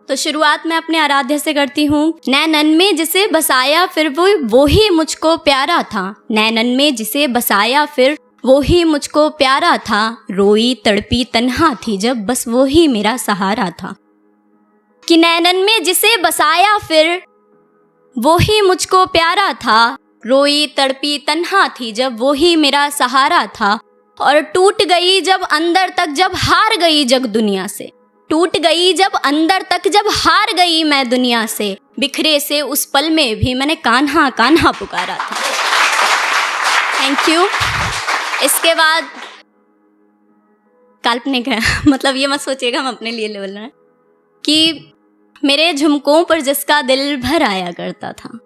तो शुरुआत मैं अपने आराध्य से करती हूँ। नैनन में जिसे बसाया फिर वो ही मुझको प्यारा था। नैनन में जिसे बसाया फिर वो ही मुझको प्यारा था। रोई तड़पी तन्हा थी जब बस वो ही मेरा सहारा था। कि नैनन में जिसे बसाया फिर वो ही मुझको प्यारा था। रोई तड़पी तन्हा थी जब वो ही मेरा सहारा था। और टूट गई जब अंदर तक जब हार गई जग दुनिया से। टूट गई जब अंदर तक जब हार गई मैं दुनिया से। बिखरे से उस पल में भी मैंने कान्हा कान्हा पुकारा था। Thank you. इसके बाद काल्पनिक है, मतलब ये मत सोचिएगा हम अपने लिए बोल रहे हैं। कि मेरे झुमकों पर जिसका दिल भर आया करता था।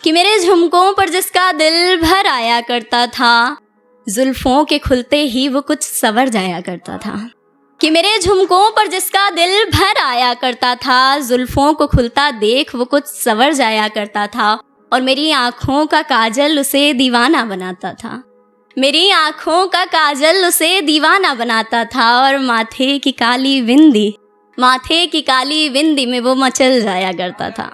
कि मेरे झुमकों पर जिसका दिल भर आया करता था। जुल्फों के खुलते ही वो कुछ सवर जाया करता था। कि मेरे झुमकों पर जिसका दिल भर आया करता था। जुल्फों को खुलता देख वो कुछ सवर जाया करता था। और मेरी आँखों का काजल उसे दीवाना बनाता था। मेरी आँखों का काजल उसे दीवाना बनाता था। और माथे की काली बिंदी में वो मचल जाया करता था।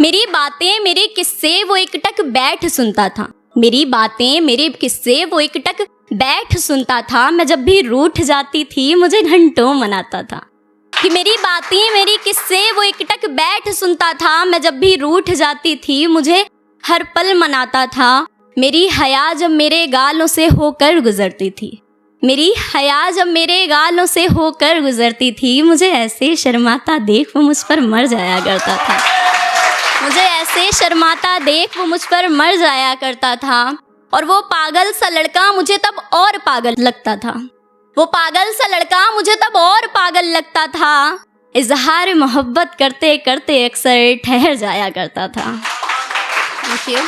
मेरी बातें मेरे किस्से वो एकटक बैठ सुनता था। मेरी बातें मेरे किस्से वो एकटक बैठ सुनता था। मैं जब भी रूठ जाती थी मुझे घंटों मनाता था। कि मेरी बातें मेरी किस्से वो एकटक बैठ सुनता था। मैं जब भी रूठ जाती थी मुझे हर पल मनाता था। मेरी हया जब मेरे गालों से होकर गुजरती थी। मेरी हया जब मेरे गालों से होकर गुजरती थी। मुझे ऐसे शर्माता देख वो मुझ पर मर जाया करता था। मुझे ऐसे शर्माता देख वो मुझ पर मर जाया करता था। और वो पागल सा लड़का मुझे तब और पागल लगता था। वो पागल सा लड़का मुझे तब और पागल लगता था। इजहार मोहब्बत करते करते अक्सर ठहर जाया करता था। Thank you.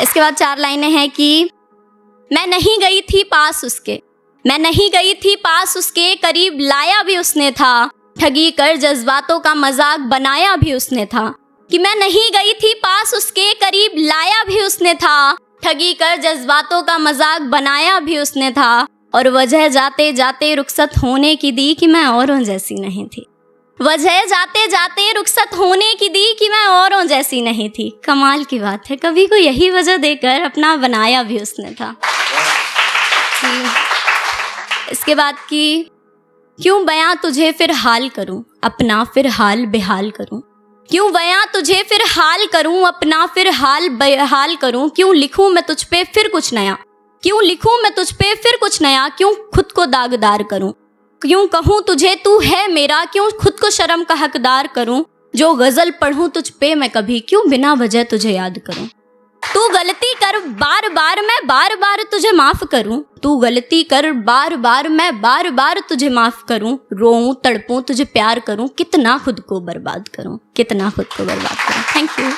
इसके बाद 4 लाइनें हैं कि मैं नहीं गई थी पास उसके। मैं नहीं गई थी पास उसके। करीब लाया भी उसने था। ठगी कर जज्बातों का मजाक बनाया भी उसने था। कि मैं नहीं गई थी पास उसके। करीब लाया भी उसने था। ठगी कर जज्बातों का मजाक बनाया भी उसने था। और वजह जाते जाते रुखसत होने की दी कि मैं औरों जैसी नहीं थी। वजह जाते जाते रुखसत होने की दी कि मैं औरों जैसी नहीं थी। कमाल की बात है, कभी को यही वजह देकर अपना बनाया भी उसने था। इसके बाद कि क्यों बयां तुझे फिर हाल करूं अपना फिर हाल बेहाल करूं। क्यों बयां तुझे फिर हाल करूं अपना फिर हाल बेहाल करूं। क्यों लिखूं मैं तुझ पे फिर कुछ नया। क्यों लिखूं मैं तुझ पे फिर कुछ नया। क्यों खुद को दागदार करूं। क्यों कहूं तुझे तू है मेरा। क्यों खुद को शर्म का हकदार करूं। जो गजल पढ़ूं तुझ पे मैं कभी। क्यों बिना वजह तुझे याद करूं। तू गलती कर बार बार मैं बार बार तुझे माफ करूं। तू गलती कर बार बार मैं बार बार तुझे माफ करूं। रोऊं तड़पूं तुझे प्यार करूं। कितना खुद को बर्बाद करूं। कितना खुद को बर्बाद करूं। Thank you.